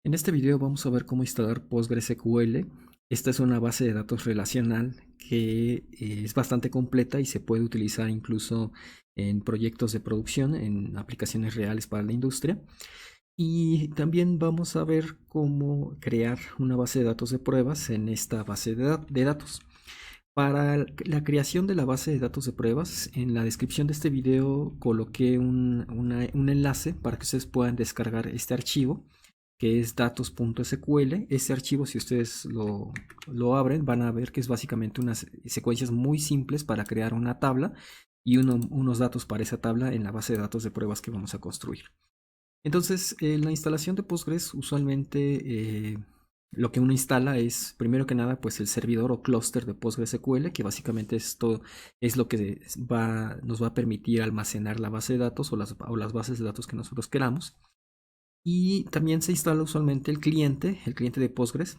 En este video vamos a ver cómo instalar PostgreSQL. Esta es una base de datos relacional que es bastante completa y se puede utilizar incluso en proyectos de producción, en aplicaciones reales para la industria. Y también vamos a ver cómo crear una base de datos de pruebas en esta base de datos. Para la creación de la base de datos de pruebas, en la descripción de este video coloqué un enlace para que ustedes puedan descargar este archivo que es datos.sql. Este archivo, si ustedes lo abren, van a ver que es básicamente unas secuencias muy simples para crear una tabla y unos datos para esa tabla en la base de datos de pruebas que vamos a construir. Entonces, en la instalación de Postgres, usualmente lo que uno instala es, primero que nada, pues el servidor o clúster de PostgreSQL, que básicamente esto es lo que nos va a permitir almacenar la base de datos o las bases de datos que nosotros queramos. Y también se instala usualmente el cliente de Postgres.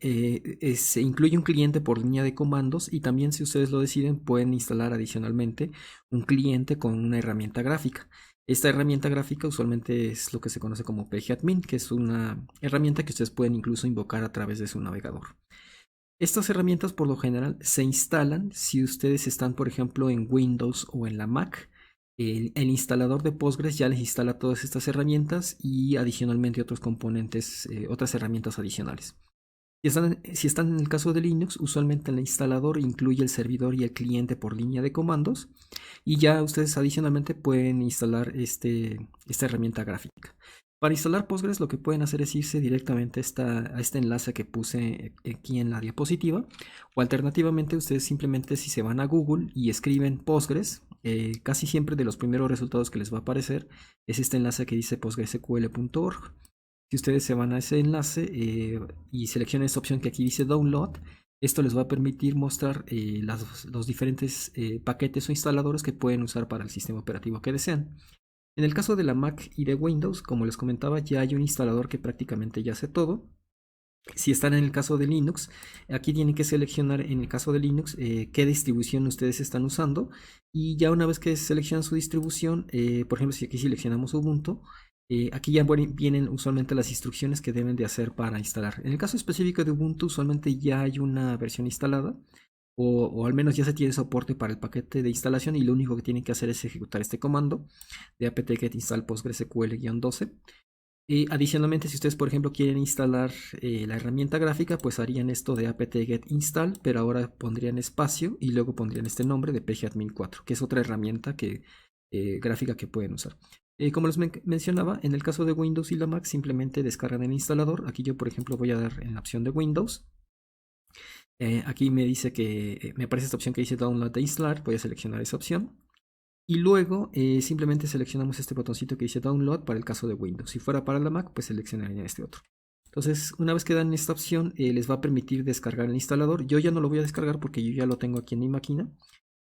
Se incluye un cliente por línea de comandos y también, si ustedes lo deciden, pueden instalar adicionalmente un cliente con una herramienta gráfica. Esta herramienta gráfica usualmente es lo que se conoce como pgadmin, que es una herramienta que ustedes pueden incluso invocar a través de su navegador. Estas herramientas por lo general se instalan si ustedes están, por ejemplo, en Windows o en la Mac. El instalador de Postgres ya les instala todas estas herramientas y adicionalmente otros componentes, otras herramientas adicionales. Si están en el caso de Linux, usualmente el instalador incluye el servidor y el cliente por línea de comandos y ya ustedes adicionalmente pueden instalar esta herramienta gráfica. Para instalar Postgres lo que pueden hacer es irse directamente a este enlace que puse aquí en la diapositiva, o alternativamente ustedes simplemente, si se van a Google y escriben Postgres, casi siempre de los primeros resultados que les va a aparecer es este enlace que dice postgresql.org. Si ustedes se van a ese enlace y seleccionan esta opción que aquí dice Download, esto les va a permitir mostrar los diferentes paquetes o instaladores que pueden usar para el sistema operativo que desean. En el caso de la Mac y de Windows, como les comentaba, ya hay un instalador que prácticamente ya hace todo. Si están en el caso de Linux, aquí tienen que seleccionar en el caso de Linux qué distribución ustedes están usando, y ya una vez que seleccionan su distribución, por ejemplo, si aquí seleccionamos Ubuntu, aquí ya vienen usualmente las instrucciones que deben de hacer para instalar. En el caso específico de Ubuntu, usualmente ya hay una versión instalada, o al menos ya se tiene soporte para el paquete de instalación, y lo único que tienen que hacer es ejecutar este comando de apt-get install postgresql-12. Y adicionalmente, si ustedes, por ejemplo, quieren instalar la herramienta gráfica, pues harían esto de apt-get install, pero ahora pondrían espacio y luego pondrían este nombre de pgadmin 4, que es otra herramienta gráfica que pueden usar. Como les mencionaba, en el caso de Windows y la Mac, simplemente descargan el instalador. Aquí yo, por ejemplo, voy a dar en la opción de Windows. Aquí me dice que me aparece esta opción que dice Download e instalar. Voy a seleccionar esa opción. Y luego simplemente seleccionamos este botoncito que dice Download para el caso de Windows. Si fuera para la Mac, pues seleccionaría este otro. Entonces, una vez que dan esta opción, les va a permitir descargar el instalador. Yo ya no lo voy a descargar porque yo ya lo tengo aquí en mi máquina.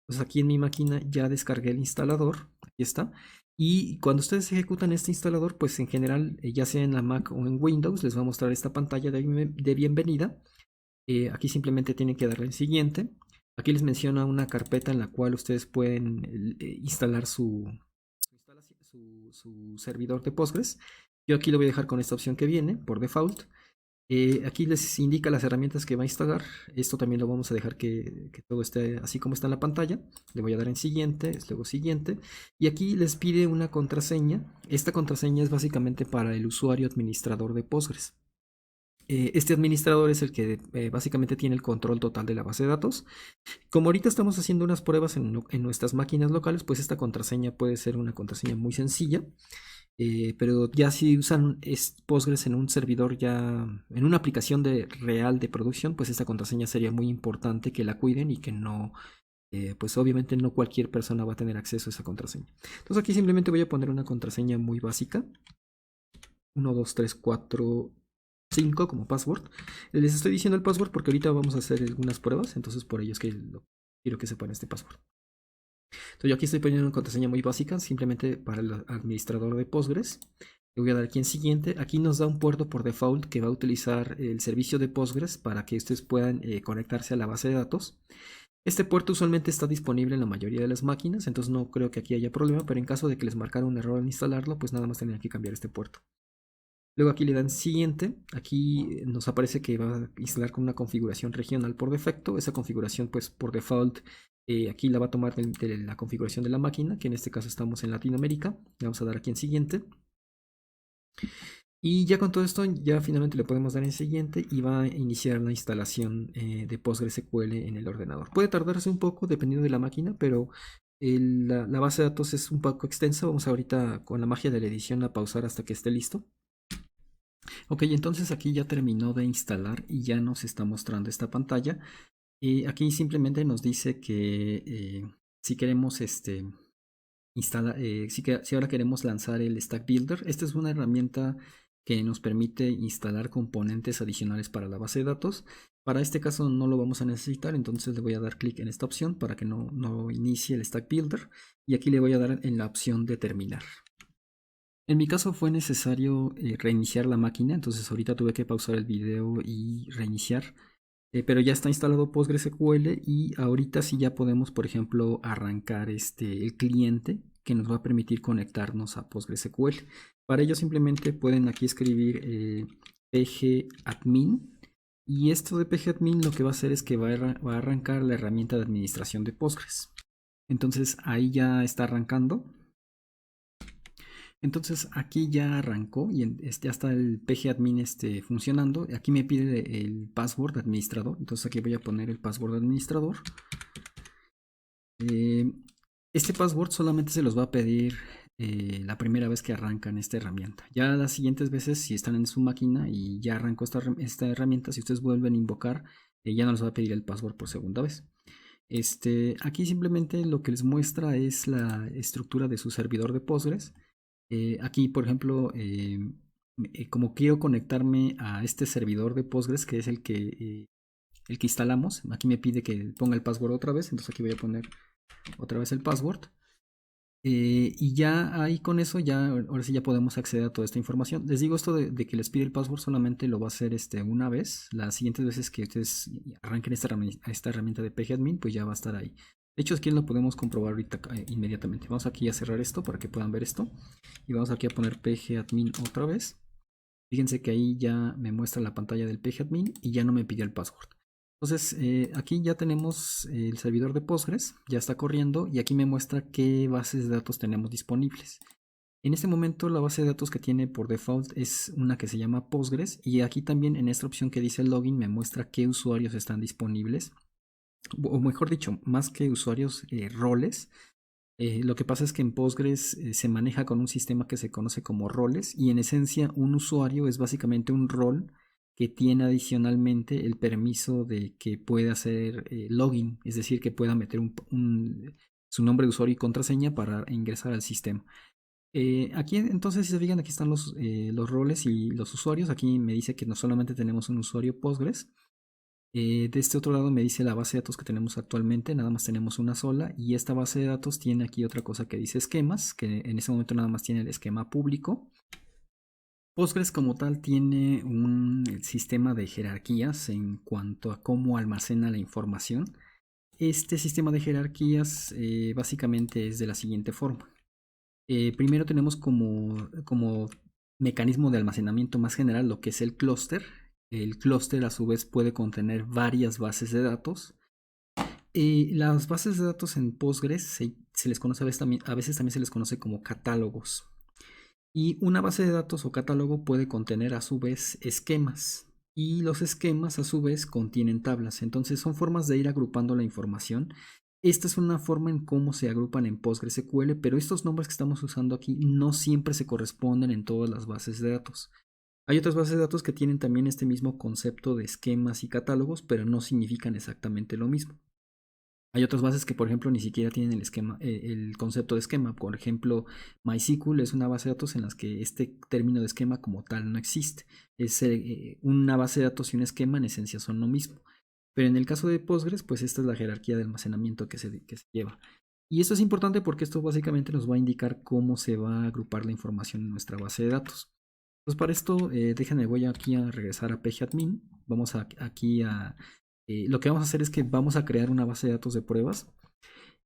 Entonces, aquí en mi máquina ya descargué el instalador. Aquí está. Y cuando ustedes ejecutan este instalador, pues en general, ya sea en la Mac o en Windows, les va a mostrar esta pantalla de bienvenida. Aquí simplemente tienen que darle en siguiente. Aquí les menciona una carpeta en la cual ustedes pueden instalar su servidor de Postgres. Yo aquí lo voy a dejar con esta opción que viene por default. Aquí les indica las herramientas que va a instalar. Esto también lo vamos a dejar que todo esté así como está en la pantalla. Le voy a dar en siguiente, luego siguiente. Y aquí les pide una contraseña. Esta contraseña es básicamente para el usuario administrador de Postgres. Este administrador es el que básicamente tiene el control total de la base de datos. Como ahorita estamos haciendo unas pruebas en nuestras máquinas locales, pues esta contraseña puede ser una contraseña muy sencilla. Pero ya si usan Postgres en un servidor, ya en una aplicación real de producción, pues esta contraseña sería muy importante que la cuiden y que no, pues obviamente no cualquier persona va a tener acceso a esa contraseña. Entonces aquí simplemente voy a poner una contraseña muy básica: 1, 2, 3, 4, 5 como password. Les estoy diciendo el password porque ahorita vamos a hacer algunas pruebas, entonces por ello es que quiero que sepan este password. Entonces yo aquí estoy poniendo una contraseña muy básica, simplemente para el administrador de Postgres. Le voy a dar aquí en siguiente. Aquí nos da un puerto por default que va a utilizar el servicio de Postgres para que ustedes puedan conectarse a la base de datos. Este puerto usualmente está disponible en la mayoría de las máquinas, entonces no creo que aquí haya problema, pero en caso de que les marcara un error al instalarlo, pues nada más tendrían que cambiar este puerto. Luego aquí le dan siguiente. Aquí nos aparece que va a instalar con una configuración regional por defecto. Esa configuración pues por default aquí la va a tomar de la configuración de la máquina, que en este caso estamos en Latinoamérica. Le vamos a dar aquí en siguiente. Y ya con todo esto, ya finalmente le podemos dar en siguiente y va a iniciar la instalación de PostgreSQL en el ordenador. Puede tardarse un poco dependiendo de la máquina, pero la base de datos es un poco extensa. Vamos ahorita con la magia de la edición a pausar hasta que esté listo. Ok, entonces aquí ya terminó de instalar y ya nos está mostrando esta pantalla. Aquí simplemente nos dice que si queremos si ahora queremos lanzar el Stack Builder. Esta es una herramienta que nos permite instalar componentes adicionales para la base de datos. Para este caso no lo vamos a necesitar, entonces le voy a dar clic en esta opción para que no inicie el Stack Builder, y aquí le voy a dar en la opción de terminar. En mi caso fue necesario reiniciar la máquina, entonces ahorita tuve que pausar el video y reiniciar. Pero ya está instalado PostgreSQL y ahorita sí ya podemos, por ejemplo, arrancar el cliente que nos va a permitir conectarnos a PostgreSQL. Para ello simplemente pueden aquí escribir pgadmin, y esto de pgadmin lo que va a hacer es que va a arrancar la herramienta de administración de Postgres. Entonces ahí ya está arrancando. Entonces aquí ya arrancó y ya está el pgadmin funcionando. Aquí me pide el password administrador. Entonces aquí voy a poner el password administrador. Este password solamente se los va a pedir la primera vez que arrancan esta herramienta. Ya las siguientes veces, si están en su máquina y ya arrancó esta herramienta, si ustedes vuelven a invocar, ya no les va a pedir el password por segunda vez. Aquí simplemente lo que les muestra es la estructura de su servidor de Postgres. Aquí, por ejemplo, como quiero conectarme a este servidor de Postgres, que es el que instalamos, aquí me pide que ponga el password otra vez, entonces aquí voy a poner otra vez el password. Y ya ahí con eso, ahora sí ya podemos acceder a toda esta información. Les digo esto de que les pide el password, solamente lo va a hacer una vez. Las siguientes veces que ustedes arranquen esta herramienta de pgadmin, pues ya va a estar ahí. De hecho, aquí lo podemos comprobar ahorita inmediatamente. Vamos aquí a cerrar esto para que puedan ver esto. Y vamos aquí a poner pgadmin otra vez. Fíjense que ahí ya me muestra la pantalla del pgadmin y ya no me pidió el password. Entonces aquí ya tenemos el servidor de Postgres, ya está corriendo y aquí me muestra qué bases de datos tenemos disponibles. En este momento la base de datos que tiene por default es una que se llama Postgres, y aquí también en esta opción que dice login me muestra qué usuarios están disponibles, o mejor dicho, más que usuarios, roles. Lo que pasa es que en Postgres se maneja con un sistema que se conoce como roles, y en esencia un usuario es básicamente un rol que tiene adicionalmente el permiso de que pueda hacer login, es decir, que pueda meter su nombre de usuario y contraseña para ingresar al sistema. Aquí entonces, si se fijan, aquí están los roles y los usuarios. Aquí me dice que no solamente tenemos un usuario Postgres. De este otro lado me dice la base de datos que tenemos actualmente, nada más tenemos una sola, y esta base de datos tiene aquí otra cosa que dice esquemas, que en ese momento nada más tiene el esquema público. Postgres como tal tiene un sistema de jerarquías en cuanto a cómo almacena la información. Este sistema de jerarquías básicamente es de la siguiente forma. Primero tenemos como mecanismo de almacenamiento más general lo que es el clúster. El clúster a su vez puede contener varias bases de datos. Las bases de datos en Postgres se les conoce a veces también se les conoce como catálogos. Y una base de datos o catálogo puede contener a su vez esquemas. Y los esquemas a su vez contienen tablas. Entonces son formas de ir agrupando la información. Esta es una forma en cómo se agrupan en PostgreSQL, pero estos nombres que estamos usando aquí no siempre se corresponden en todas las bases de datos. Hay otras bases de datos que tienen también este mismo concepto de esquemas y catálogos, pero no significan exactamente lo mismo. Hay otras bases que, por ejemplo, ni siquiera tienen el concepto de esquema. Por ejemplo, MySQL es una base de datos en las que este término de esquema como tal no existe. Es una base de datos y un esquema en esencia son lo mismo. Pero en el caso de Postgres, pues esta es la jerarquía de almacenamiento que se lleva. Y esto es importante porque esto básicamente nos va a indicar cómo se va a agrupar la información en nuestra base de datos. Entonces para esto, déjenme, voy aquí a regresar a pgadmin. Vamos aquí a... lo que vamos a hacer es que vamos a crear una base de datos de pruebas.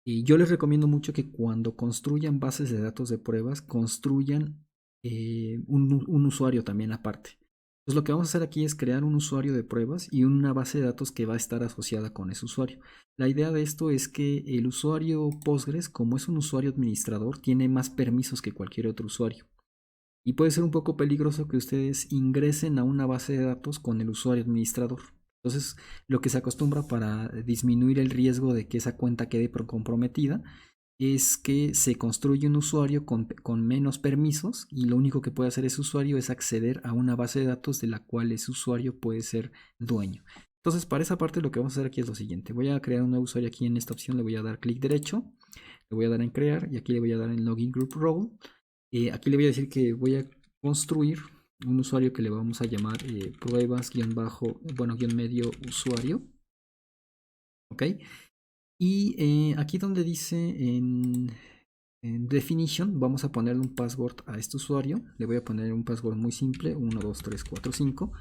Y yo les recomiendo mucho que cuando construyan bases de datos de pruebas, construyan un usuario también aparte. Entonces lo que vamos a hacer aquí es crear un usuario de pruebas y una base de datos que va a estar asociada con ese usuario. La idea de esto es que el usuario Postgres, como es un usuario administrador, tiene más permisos que cualquier otro usuario. Y puede ser un poco peligroso que ustedes ingresen a una base de datos con el usuario administrador. Entonces, lo que se acostumbra para disminuir el riesgo de que esa cuenta quede comprometida es que se construye un usuario con menos permisos y lo único que puede hacer ese usuario es acceder a una base de datos de la cual ese usuario puede ser dueño. Entonces, para esa parte lo que vamos a hacer aquí es lo siguiente. Voy a crear un nuevo usuario aquí en esta opción, le voy a dar clic derecho, le voy a dar en crear y aquí le voy a dar en login group role. Aquí le voy a decir que voy a construir un usuario que le vamos a llamar guión medio usuario. ¿Ok? Y aquí donde dice en definition, vamos a ponerle un password a este usuario. Le voy a poner un password muy simple, 1, 2, 3, 4, 5.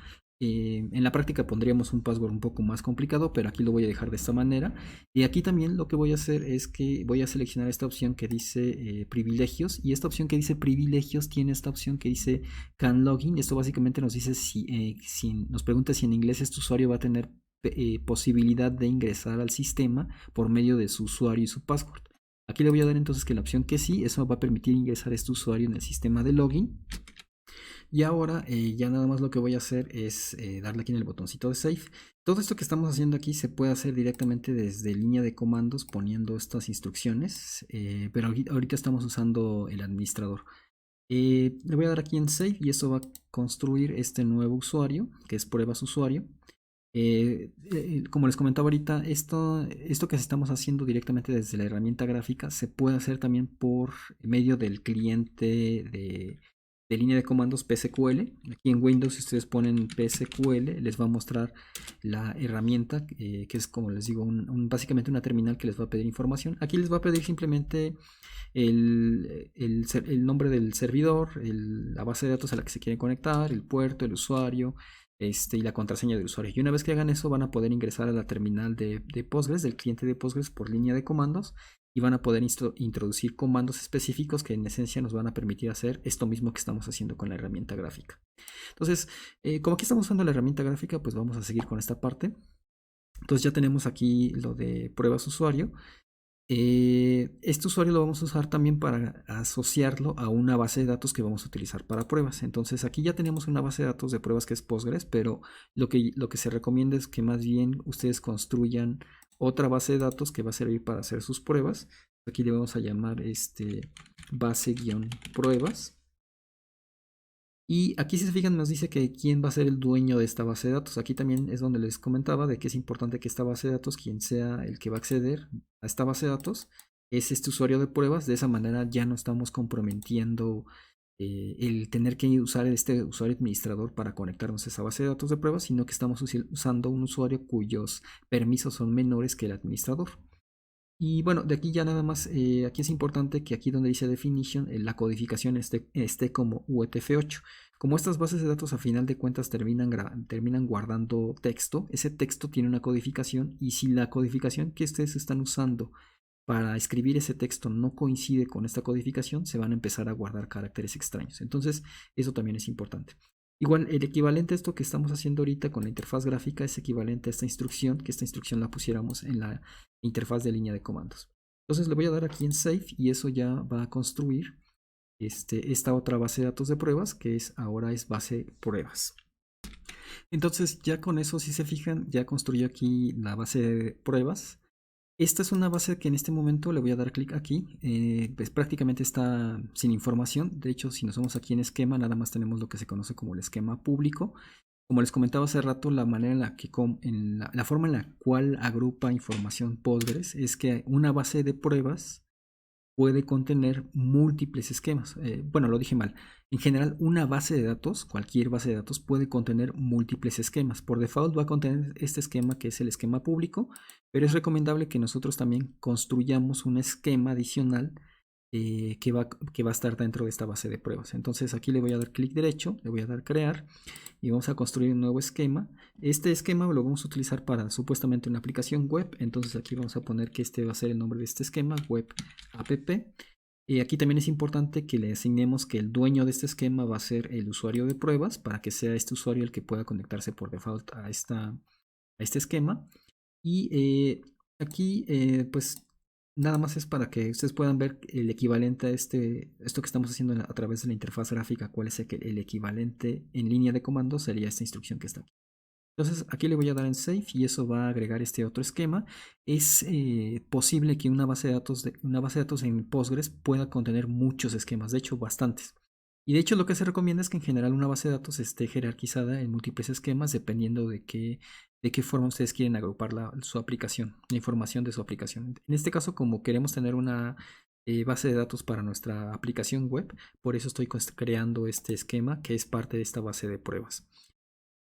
En la práctica pondríamos un password un poco más complicado, pero aquí lo voy a dejar de esta manera. Y aquí también lo que voy a hacer es que voy a seleccionar esta opción que dice privilegios. Y esta opción que dice privilegios tiene esta opción que dice can login. Esto básicamente nos dice nos pregunta si en inglés este usuario va a tener posibilidad de ingresar al sistema por medio de su usuario y su password. Aquí le voy a dar entonces que la opción que sí, eso va a permitir ingresar a este usuario en el sistema de login. Y ahora ya nada más lo que voy a hacer es darle aquí en el botoncito de Save. Todo esto que estamos haciendo aquí se puede hacer directamente desde línea de comandos poniendo estas instrucciones, pero ahorita estamos usando el administrador. Le voy a dar aquí en Save y eso va a construir este nuevo usuario, que es pruebas usuario. Como les comentaba ahorita, esto que estamos haciendo directamente desde la herramienta gráfica se puede hacer también por medio del cliente de línea de comandos PSQL. Aquí en Windows, si ustedes ponen PSQL, les va a mostrar la herramienta, que es, como les digo, básicamente una terminal que les va a pedir información. Aquí les va a pedir simplemente el nombre del servidor, la base de datos a la que se quieren conectar, el puerto, el usuario, y la contraseña del usuario. Y una vez que hagan eso, van a poder ingresar a la terminal de Postgres, del cliente de Postgres por línea de comandos, y van a poder introducir comandos específicos que en esencia nos van a permitir hacer esto mismo que estamos haciendo con la herramienta gráfica. Entonces, como aquí estamos usando la herramienta gráfica, pues vamos a seguir con esta parte. Entonces ya tenemos aquí lo de pruebas usuario. Este usuario lo vamos a usar también para asociarlo a una base de datos que vamos a utilizar para pruebas. Entonces aquí ya tenemos una base de datos de pruebas que es Postgres, pero lo que se recomienda es que más bien ustedes construyan otra base de datos que va a servir para hacer sus pruebas. Aquí le vamos a llamar base-pruebas. Y aquí, si se fijan, nos dice que quién va a ser el dueño de esta base de datos. Aquí también es donde les comentaba de que es importante que esta base de datos, quien sea el que va a acceder a esta base de datos, es este usuario de pruebas. De esa manera ya no estamos comprometiendo el tener que usar este usuario administrador para conectarnos a esa base de datos de pruebas, sino que estamos usando un usuario cuyos permisos son menores que el administrador. Y bueno, de aquí ya nada más, aquí es importante que aquí donde dice definition, la codificación esté como UTF-8. Como estas bases de datos a final de cuentas terminan guardando texto, ese texto tiene una codificación y si la codificación que ustedes están usando para escribir ese texto no coincide con esta codificación, se van a empezar a guardar caracteres extraños. Entonces, eso también es importante. Igual, el equivalente a esto que estamos haciendo ahorita con la interfaz gráfica es equivalente a esta instrucción, que esta instrucción la pusiéramos en la interfaz de línea de comandos. Entonces le voy a dar aquí en Save y eso ya va a construir esta otra base de datos de pruebas, que ahora es base pruebas. Entonces ya con eso, si se fijan, ya construyó aquí la base de pruebas. Esta es una base que en este momento le voy a dar clic aquí, pues prácticamente está sin información. De hecho, si nos vamos aquí en esquema, nada más tenemos lo que se conoce como el esquema público. Como les comentaba hace rato, la manera en la que la forma en la cual agrupa información Postgres es que una base de pruebas puede contener múltiples esquemas. Bueno, lo dije mal. En general, una base de datos, cualquier base de datos, puede contener múltiples esquemas. Por default va a contener este esquema que es el esquema público, pero es recomendable que nosotros también construyamos un esquema adicional que va a estar dentro de esta base de pruebas. Entonces aquí le voy a dar clic derecho, le voy a dar crear y vamos a construir un nuevo esquema. Este esquema lo vamos a utilizar para supuestamente una aplicación web. Entonces aquí vamos a poner que este va a ser el nombre de este esquema, web app. Aquí también es importante que le asignemos que el dueño de este esquema va a ser el usuario de pruebas para que sea este usuario el que pueda conectarse por default a este esquema. Y aquí, pues nada más es para que ustedes puedan ver el equivalente a esto que estamos haciendo a través de la interfaz gráfica, cuál es el equivalente en línea de comando, sería esta instrucción que está aquí. Entonces aquí le voy a dar en Save y eso va a agregar este otro esquema. Es posible que una base de datos en Postgres pueda contener muchos esquemas, de hecho bastantes. Y de hecho lo que se recomienda es que en general una base de datos esté jerarquizada en múltiples esquemas dependiendo de qué forma ustedes quieren agrupar su aplicación, la información de su aplicación. En este caso, como queremos tener una base de datos para nuestra aplicación web, por eso estoy creando este esquema que es parte de esta base de pruebas.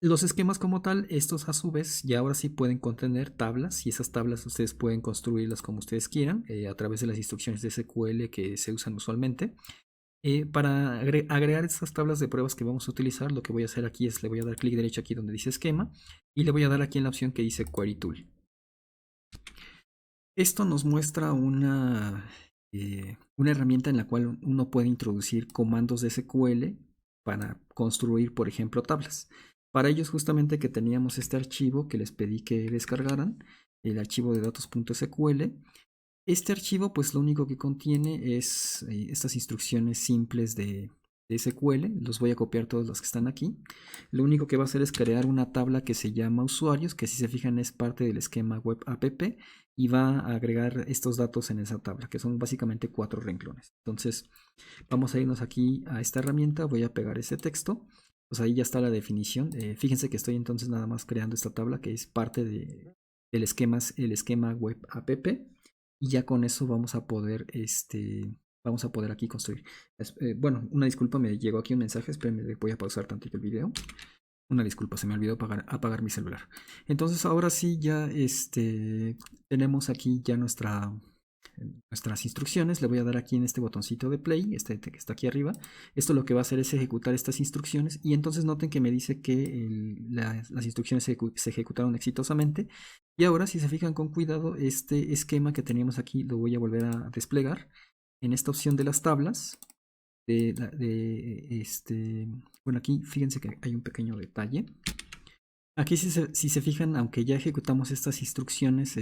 Los esquemas como tal, estos a su vez ya ahora sí pueden contener tablas y esas tablas ustedes pueden construirlas como ustedes quieran a través de las instrucciones de SQL que se usan usualmente. Para agregar estas tablas de pruebas que vamos a utilizar, lo que voy a hacer aquí es le voy a dar clic derecho aquí donde dice esquema y le voy a dar aquí en la opción que dice Query Tool. Esto nos muestra una herramienta en la cual uno puede introducir comandos de SQL para construir, por ejemplo, tablas. Para ellos justamente que teníamos este archivo que les pedí que descargaran, el archivo de datos.sql. Este archivo pues lo único que contiene es estas instrucciones simples de SQL. Los voy a copiar todos los que están aquí. Lo único que va a hacer es crear una tabla que se llama usuarios, que si se fijan es parte del esquema web app y va a agregar estos datos en esa tabla, que son básicamente 4 renglones. Entonces vamos a irnos aquí a esta herramienta, voy a pegar ese texto. Pues ahí ya está la definición. Fíjense que estoy entonces nada más creando esta tabla que es parte del esquema web app y ya con eso vamos a poder aquí construir. Bueno, una disculpa, me llegó aquí un mensaje, espérenme, voy a pausar tantito el video. Una disculpa, se me olvidó apagar mi celular. Entonces ahora sí ya tenemos aquí ya nuestras instrucciones. Le voy a dar aquí en este botoncito de play, que está aquí arriba. Esto lo que va a hacer es ejecutar estas instrucciones y entonces noten que me dice que las instrucciones se ejecutaron exitosamente. Y ahora si se fijan con cuidado, este esquema que teníamos aquí lo voy a volver a desplegar en esta opción de las tablas. Bueno, aquí fíjense que hay un pequeño detalle. Aquí si se fijan, aunque ya ejecutamos estas instrucciones,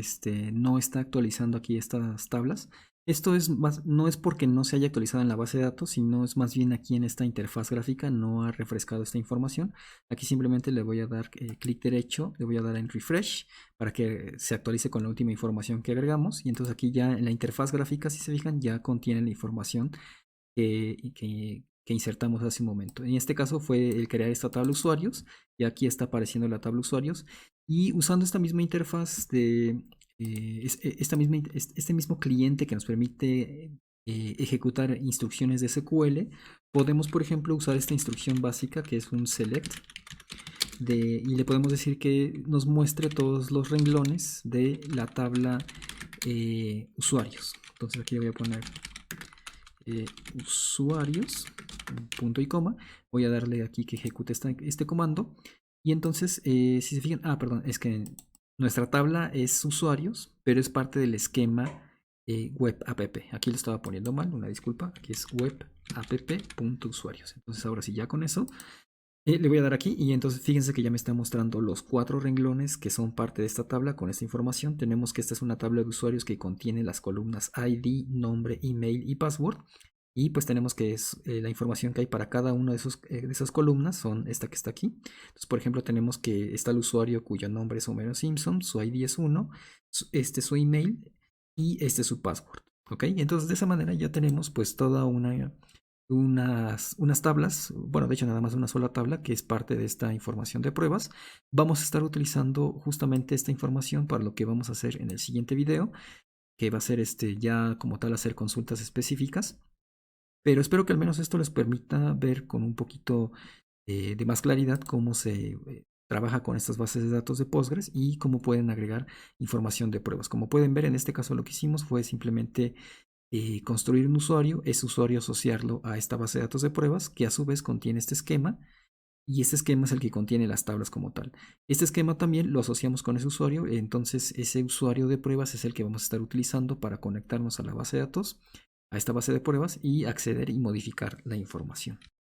no está actualizando aquí estas tablas. Esto no es porque no se haya actualizado en la base de datos, sino es más bien aquí en esta interfaz gráfica no ha refrescado esta información. Aquí simplemente le voy a dar clic derecho, le voy a dar en refresh para que se actualice con la última información que agregamos. Y entonces aquí ya en la interfaz gráfica, si se fijan, ya contiene la información que insertamos hace un momento. En este caso fue el crear esta tabla usuarios y aquí está apareciendo la tabla usuarios y usando esta misma interfaz este mismo cliente que nos permite ejecutar instrucciones de SQL, podemos por ejemplo usar esta instrucción básica que es un select y le podemos decir que nos muestre todos los renglones de la tabla usuarios. Entonces aquí voy a poner usuarios, punto y coma. Voy a darle aquí que ejecute este comando. Y entonces, si se fijan, perdón, es que nuestra tabla es usuarios, pero es parte del esquema web app. Aquí lo estaba poniendo mal, una disculpa. Aquí es web app.usuarios. Entonces, ahora sí, ya con eso. Le voy a dar aquí y entonces fíjense que ya me está mostrando los 4 renglones que son parte de esta tabla con esta información. Tenemos que esta es una tabla de usuarios que contiene las columnas ID, nombre, email y password. Y pues tenemos que la información que hay para cada una de esas columnas son esta que está aquí. Entonces, por ejemplo, tenemos que está el usuario cuyo nombre es Homero Simpson, su ID es 1, este es su email y este es su password. ¿Ok? Entonces, de esa manera ya tenemos pues toda unas tablas, bueno, de hecho nada más una sola tabla que es parte de esta información de pruebas. Vamos a estar utilizando justamente esta información para lo que vamos a hacer en el siguiente video, que va a ser ya como tal hacer consultas específicas. Pero espero que al menos esto les permita ver con un poquito de más claridad cómo se trabaja con estas bases de datos de Postgres y cómo pueden agregar información de pruebas. Como pueden ver, en este caso lo que hicimos fue simplemente construir un usuario, ese usuario asociarlo a esta base de datos de pruebas que a su vez contiene este esquema y este esquema es el que contiene las tablas como tal. Este esquema también lo asociamos con ese usuario, entonces ese usuario de pruebas es el que vamos a estar utilizando para conectarnos a la base de datos a esta base de pruebas y acceder y modificar la información.